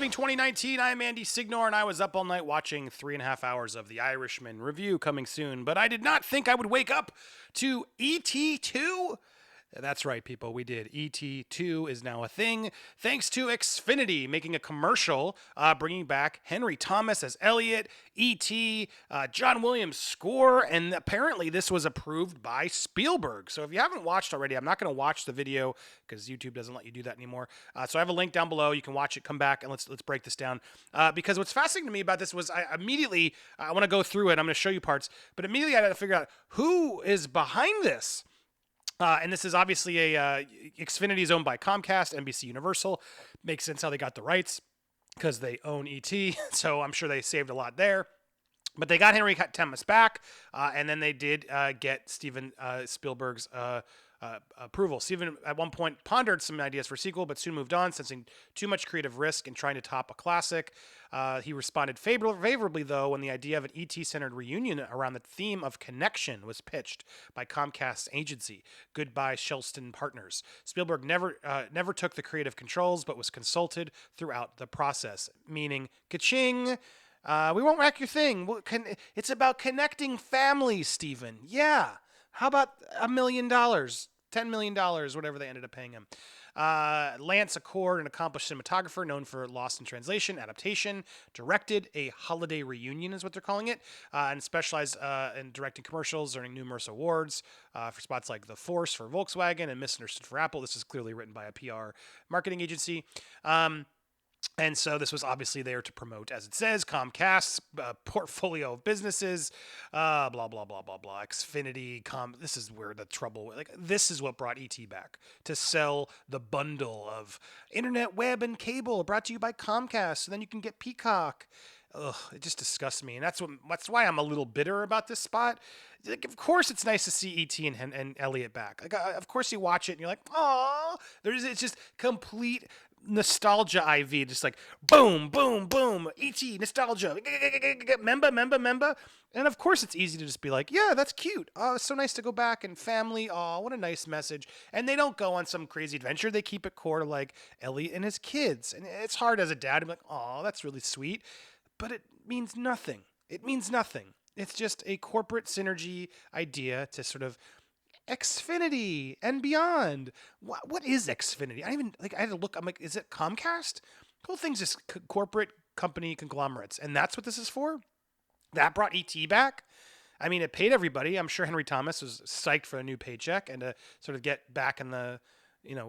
Thanksgiving 2019. I'm Andy Signor, and I was up all night watching 3.5 hours of The Irishman review coming soon, but I did not think I would wake up to E.T. 2. That's right, people. We did. E.T. 2 is now a thing, thanks to Xfinity making a commercial bringing back Henry Thomas as Elliot, E.T., John Williams' score, and apparently this was approved by Spielberg. So if you haven't watched already, I'm not going to watch the video because YouTube doesn't let you do that anymore. So I have a link down below. You can watch it, come back, and let's break this down. Because what's fascinating to me about this was I want to go through it. I'm going to show you parts, but immediately I had to figure out who is behind this. And this is obviously Xfinity is owned by Comcast, NBC Universal. Makes sense how they got the rights because they own ET. So I'm sure they saved a lot there. But they got Henry Thomas back, and then they did get Steven Spielberg's approval. Steven at one point pondered some ideas for a sequel, but soon moved on, sensing too much creative risk in trying to top a classic. He responded favorably, though, when the idea of an ET-centered reunion around the theme of connection was pitched by Comcast's agency, Goodby Silverstein Partners. Spielberg never took the creative controls, but was consulted throughout the process, meaning, ka-ching, we won't wreck your thing. It's about connecting families, Steven. Yeah. How about $1 million, $10 million, whatever they ended up paying him. Lance Accord, an accomplished cinematographer known for Lost in Translation, adaptation, directed a holiday reunion is what they're calling it, and specialized in directing commercials, earning numerous awards for spots like The Force for Volkswagen and Misunderstood for Apple. This is clearly written by a PR marketing agency. And so this was obviously there to promote, as it says, Comcast's portfolio of businesses, blah, blah, blah, blah, blah, Xfinity, this is where the trouble, this is what brought ET back, to sell the bundle of internet, web, and cable brought to you by Comcast, so then you can get Peacock. Ugh, it just disgusts me, and that's why I'm a little bitter about this spot. Like, of course, it's nice to see E.T. and Elliot back. Like, of course, you watch it and you're like, "Aw!" It's just complete nostalgia IV, just like boom, boom, boom, E.T. nostalgia, member, and of course, it's easy to just be like, "Yeah, that's cute. Oh, it's so nice to go back and family. Oh, what a nice message." And they don't go on some crazy adventure. They keep it core to like Elliot and his kids, and it's hard as a dad to be like, "Oh, that's really sweet." But it means nothing. It means nothing. It's just a corporate synergy idea to sort of Xfinity and beyond. What is Xfinity? I had to look. I'm like, is it Comcast? The whole thing's just corporate company conglomerates, and that's what this is for. That brought ET back. I mean, it paid everybody. I'm sure Henry Thomas was psyched for a new paycheck and to sort of get back in the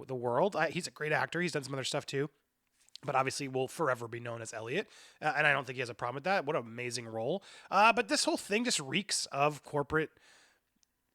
world. He's a great actor. He's done some other stuff too. But obviously will forever be known as Elliot. And I don't think he has a problem with that. What an amazing role. But this whole thing just reeks of corporate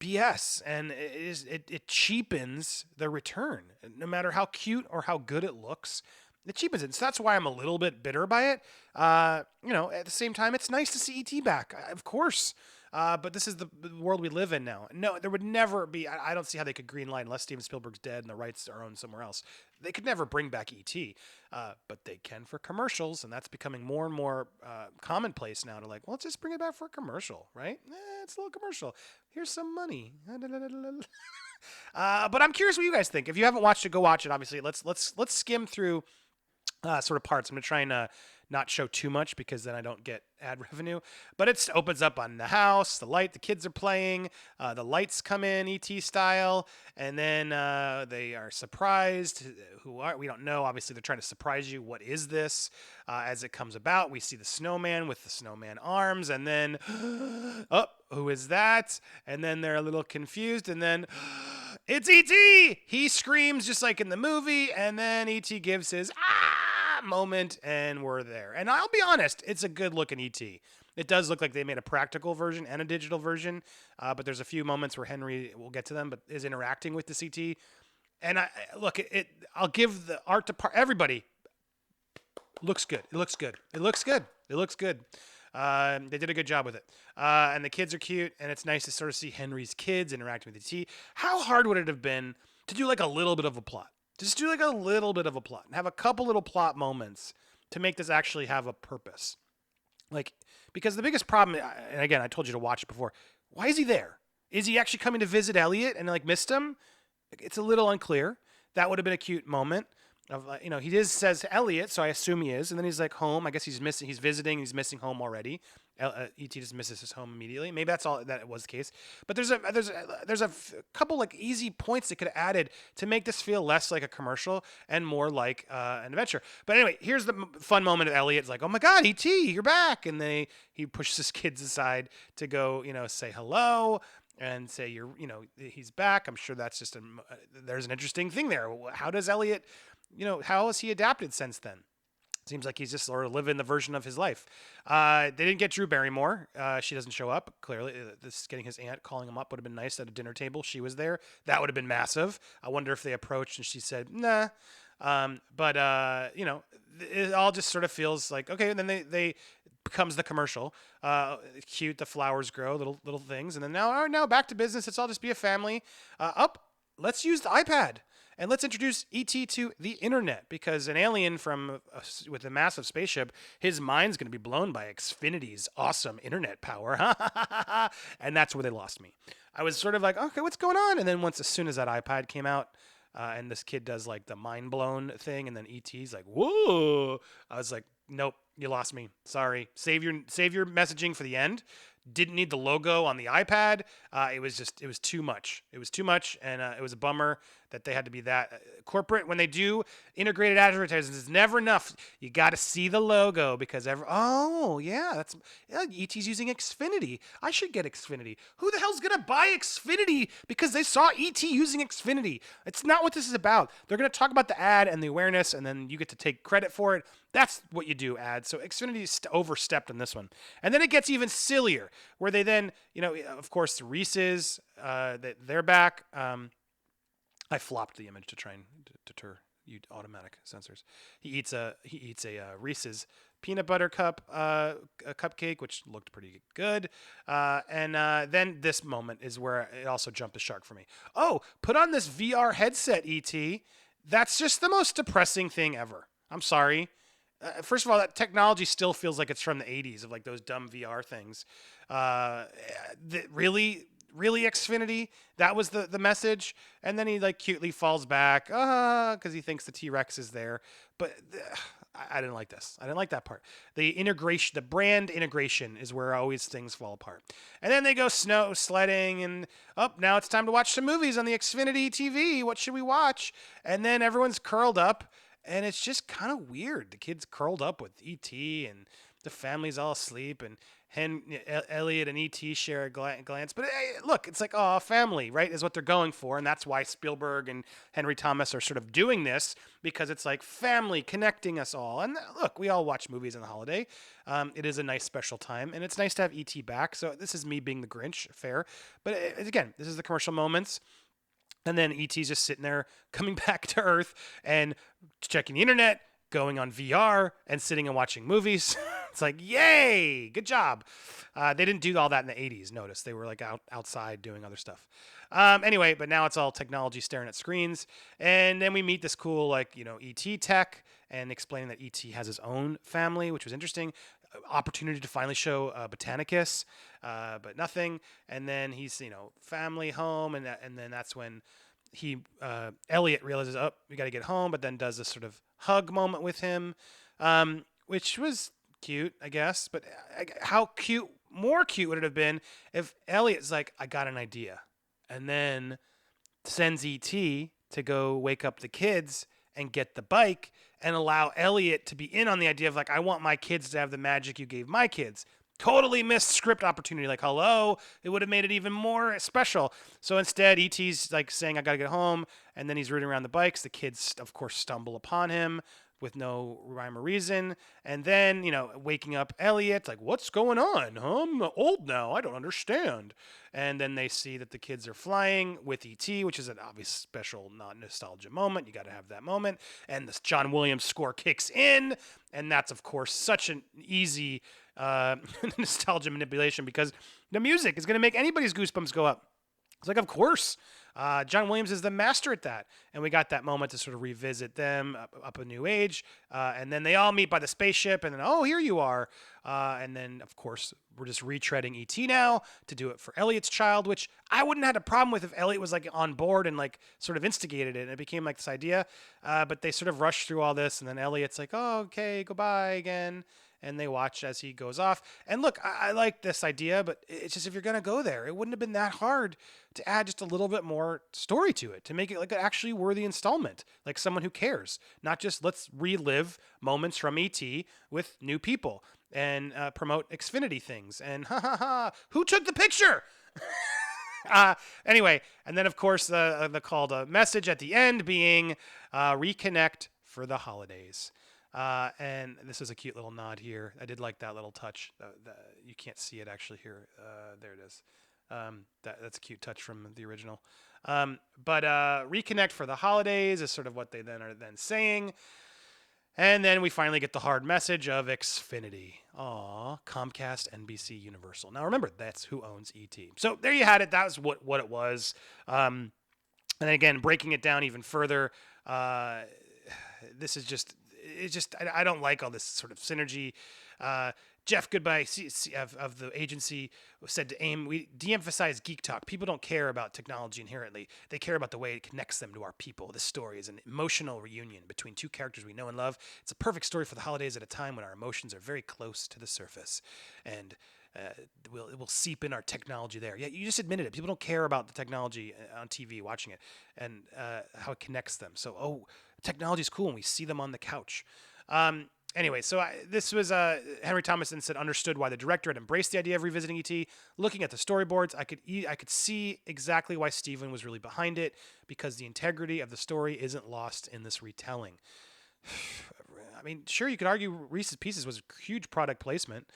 BS. And it cheapens the return. No matter how cute or how good it looks, it cheapens it. So that's why I'm a little bit bitter by it. At the same time, it's nice to see E.T. back. Of course. But this is the world we live in now. No, there would never be. I don't see how they could greenlight unless Steven Spielberg's dead and the rights are owned somewhere else. They could never bring back E.T., but they can for commercials, and that's becoming more and more commonplace now. To like, well, let's just bring it back for a commercial, right? It's a little commercial. Here's some money. But I'm curious what you guys think. If you haven't watched it, go watch it. Obviously, let's skim through sort of parts. I'm gonna try and not show too much because then I don't get ad revenue. But it opens up on the house, the kids are playing, the lights come in ET style, and then they are surprised. We don't know. Obviously, they're trying to surprise you. What is this? As it comes about, we see the snowman with the snowman arms, and then, oh, who is that? And then they're a little confused, and then it's E.T. He screams just like in the movie, and then E.T. gives his moment, and we're there. And I'll be honest, it's a good looking E.T. It does look like they made a practical version and a digital version, but there's a few moments where Henry, we'll get to them, but is interacting with this E.T. And I'll give the art department, everybody, looks good. It looks good. They did a good job with it. And the kids are cute, and it's nice to sort of see Henry's kids interacting with E.T. How hard would it have been to do like a little bit of a plot? Just do like a little bit of a plot and have a couple little plot moments to make this actually have a purpose. Like, because the biggest problem, and again, I told you to watch it before. Why is he there? Is he actually coming to visit Elliot and like missed him? It's a little unclear. That would have been a cute moment. of he says Elliot, so I assume he is, and then he's like home. I guess he's missing. He's visiting. He's missing home already. Et just misses his home immediately. Maybe that's all that was the case. But there's a couple like easy points they could have added to make this feel less like a commercial and more like an adventure. But anyway, here's the fun moment of Elliot. It's like, oh my God, Et, you're back, and he pushes his kids aside to go say hello and say he's back. I'm sure that's just there's an interesting thing there. How does Elliot, how has he adapted since then? Seems like he's just sort of living the version of his life. They didn't get Drew Barrymore. She doesn't show up. Clearly, this getting his aunt calling him up would have been nice at a dinner table. She was there. That would have been massive. I wonder if they approached and she said, nah. But it all just sort of feels like, okay. And then they becomes the commercial. Cute. The flowers grow, little things. And then now back to business. Let's all just be a family. Let's use the iPad. And let's introduce E.T. to the internet, because an alien with a massive spaceship, his mind's going to be blown by Xfinity's awesome internet power. And that's where they lost me. I was sort of like, okay, what's going on? And then as soon as that iPad came out, and this kid does like the mind blown thing, and then E.T.'s like, whoa. I was like, nope, you lost me. Sorry. Save your messaging for the end. Didn't need the logo on the iPad. It was too much. It was too much, and it was a bummer that they had to be that corporate. When they do integrated advertisements, it's never enough. You got to see the logo, because ET's using Xfinity. I should get Xfinity. Who the hell's gonna buy Xfinity because they saw ET using Xfinity? It's not what this is about. They're gonna talk about the ad and the awareness, and then you get to take credit for it. That's what you do, ads. So Xfinity overstepped on this one. And then it gets even sillier, where they then, of course, the Reese's, they're back. I flopped the image to try and deter you automatic censors. He eats a Reese's peanut butter cup, a cupcake, which looked pretty good. And then this moment is where it also jumped the shark for me. Oh, put on this VR headset, ET. That's just the most depressing thing ever. I'm sorry. First of all, that technology still feels like it's from the 80s, of like those dumb VR things. Really, Xfinity? That was the message. And then he like cutely falls back because he thinks the T-Rex is there. But I didn't like this. I didn't like that part. The integration, the brand integration, is where always things fall apart. And then they go snow sledding, and now it's time to watch some movies on the Xfinity TV. What should we watch? And then everyone's curled up. And it's just kind of weird. The kid's curled up with E.T. and the family's all asleep, and Elliot and E.T. share a glance. But hey, look, it's like, family, right, is what they're going for. And that's why Spielberg and Henry Thomas are sort of doing this, because it's like family connecting us all. And look, we all watch movies on the holiday. It is a nice special time, and it's nice to have E.T. back. So this is me being the Grinch, fair. But again, this is the commercial moments. And then E.T.'s just sitting there, coming back to Earth and checking the internet, going on VR, and sitting and watching movies. It's like, yay, good job. They didn't do all that in the 80s, notice. They were like outside doing other stuff. Anyway, but now it's all technology staring at screens. And then we meet this cool, E.T. tech, and explaining that E.T. has his own family, which was interesting. Opportunity to finally show Botanicus, but nothing. And then he's, family home, and then that's when Elliot realizes, we got to get home, but then does this sort of hug moment with him, which was cute, I guess. But more cute would it have been if Elliot's like, I got an idea, and then sends E.T. to go wake up the kids and get the bike, and allow Elliot to be in on the idea of like, I want my kids to have the magic you gave my kids. Totally missed script opportunity. Like, hello, it would have made it even more special. So instead, E.T.'s like saying, I got to get home. And then he's rooting around the bikes. The kids, of course, stumble upon him with no rhyme or reason. And then, waking up Elliot, like, what's going on? I'm old now. I don't understand. And then they see that the kids are flying with E.T., which is an obvious special nostalgia moment. You got to have that moment. And this John Williams score kicks in. And that's, of course, such an easy nostalgia manipulation, because the music is going to make anybody's goosebumps go up. It's like, of course. John Williams is the master at that. And we got that moment to sort of revisit them up a new age. And then they all meet by the spaceship. And then, oh, here you are. And then, of course, we're just retreading E.T. now to do it for Elliot's child, which I wouldn't have had a problem with if Elliot was like on board and like sort of instigated it. And it became like this idea. But they sort of rushed through all this. And then Elliot's like, oh, okay, goodbye again. And they watch as he goes off. And look, I like this idea, but it's just if you're going to go there, it wouldn't have been that hard to add just a little bit more story to it, to make it like an actually worthy installment, like someone who cares, not just let's relive moments from ET with new people and promote Xfinity things. And ha ha ha, who took the picture? Anyway, and then of course the call to message at the end being reconnect for the holidays. And this is a cute little nod here. I did like that little touch. You can't see it actually here. There it is. That's a cute touch from the original. But reconnect for the holidays is sort of what they then are then saying. And then we finally get the hard message of Xfinity. Aw, Comcast, NBC, Universal. Now remember, that's who owns ET. So there you had it. That was what it was. And then again, breaking it down even further, this is just... I don't like all this sort of synergy. Jeff Goodby of the agency said to AIM, we de-emphasize geek talk. People don't care about technology inherently. They care about the way it connects them to our people. This story is an emotional reunion between two characters we know and love. It's a perfect story for the holidays at a time when our emotions are very close to the surface. And it will seep in our technology there. Yeah, you just admitted it. People don't care about the technology on TV, watching it, and how it connects them. So, technology is cool, and we see them on the couch. Anyway, so this was Henry Thomason said understood why the director had embraced the idea of revisiting ET. Looking at the storyboards, I could see exactly why Steven was really behind it, because the integrity of the story isn't lost in this retelling. I mean, sure, you could argue Reese's Pieces was a huge product placement.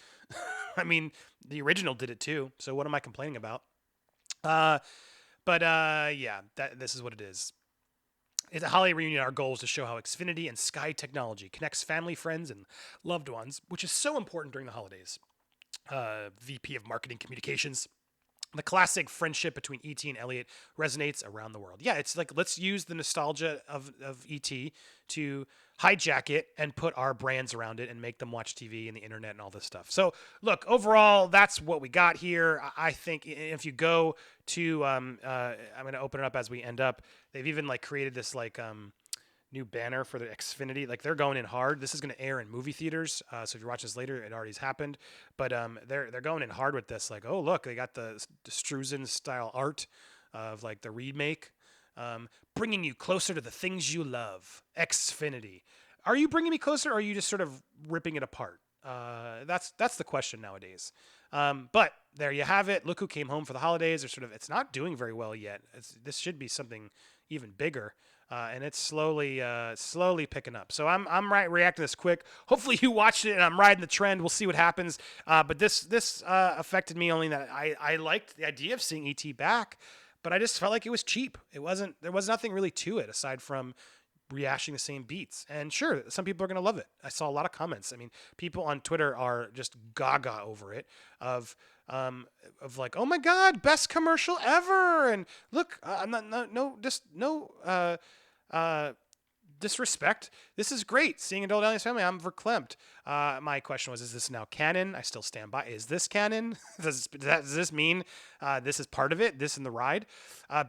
I mean, the original did it too, so what am I complaining about? Yeah, this is what it is. At the holiday reunion, our goal is to show how Xfinity and Sky technology connects family, friends, and loved ones, which is so important during the holidays. VP of Marketing Communications. The classic friendship between E.T. and Elliot resonates around the world. Yeah, it's like, let's use the nostalgia of E.T. to hijack it and put our brands around it and make them watch TV and the internet and all this stuff. So, look, overall, that's what we got here. I think if you go to, I'm going to open it up as we end up. They've even like created this like new banner for the Xfinity. Like, they're going in hard. This is going to air in movie theaters. So if you watch this later, it already has happened. But they're going in hard with this. Like, oh, look, they got the Struzen style art of like the remake, bringing you closer to the things you love. Xfinity. Are you bringing me closer, or are you just sort of ripping it apart? That's the question nowadays. But there you have it. Look who came home for the holidays. It's not doing very well yet. This should be something even bigger. And it's slowly picking up. So I'm reacting this quick. Hopefully you watched it and I'm riding the trend. We'll see what happens. But this affected me only that I liked the idea of seeing ET back, but I just felt like it was cheap. There was nothing really to it aside from rehashing the same beats. And sure, some people are going to love it. I saw a lot of comments. I mean, people on Twitter are just gaga over it of like, oh my God, best commercial ever. And look, I'm not, disrespect. This is great. Seeing Adult Aliens Family, I'm verklempt. My question was, is this now canon? I still stand by. Is this canon? Does this mean this is part of it? This in the ride?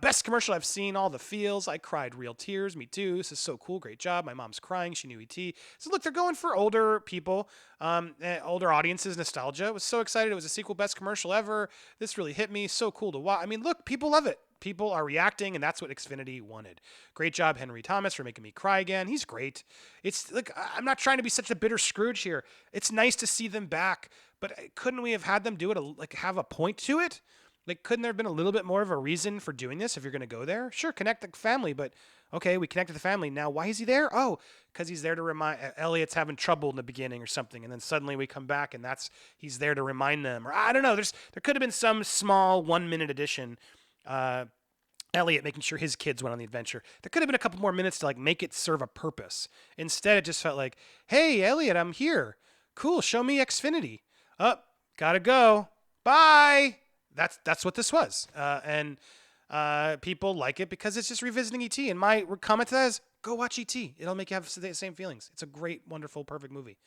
Best commercial I've seen. All the feels. I cried real tears. Me too. This is so cool. Great job. My mom's crying. She knew E.T. So look, they're going for older people, older audiences, nostalgia. I was so excited. It was a sequel. Best commercial ever. This really hit me. So cool to watch. I mean, look, people love it. People are reacting, and that's what Xfinity wanted. Great job, Henry Thomas, for making me cry again. He's great. It's like, I'm not trying to be such a bitter Scrooge here. It's nice to see them back, but couldn't we have had them do it, have a point to it? Like, couldn't there have been a little bit more of a reason for doing this if you're going to go there? Sure, connect the family, but okay, we connected the family. Now, why is he there? Oh, because he's there to remind Elliot's having trouble in the beginning or something, and then suddenly we come back and he's there to remind them. Or I don't know. There could have been some small 1-minute addition. Elliot making sure his kids went on the adventure. There could have been a couple more minutes to make it serve a purpose. Instead, it just felt like, hey, Elliot, I'm here. Cool, show me Xfinity. Gotta go. Bye. That's what this was. And people like it because it's just revisiting E.T. And my comment to that is, go watch E.T. It'll make you have the same feelings. It's a great, wonderful, perfect movie.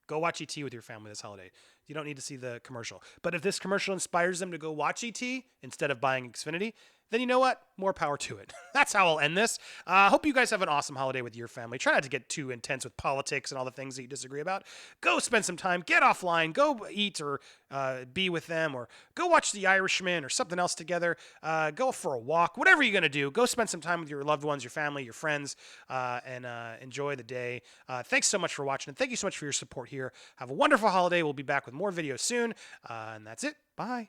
Go watch E.T. with your family this holiday. You don't need to see the commercial. But if this commercial inspires them to go watch E.T. instead of buying Xfinity, then you know what? More power to it. That's how I'll end this. Hope you guys have an awesome holiday with your family. Try not to get too intense with politics and all the things that you disagree about. Go spend some time. Get offline. Go eat or be with them, or go watch The Irishman or something else together. Go for a walk. Whatever you're going to do, go spend some time with your loved ones, your family, your friends, and enjoy the day. Thanks so much for watching, and thank you so much for your support here. Have a wonderful holiday. We'll be back with more videos soon. And that's it. Bye.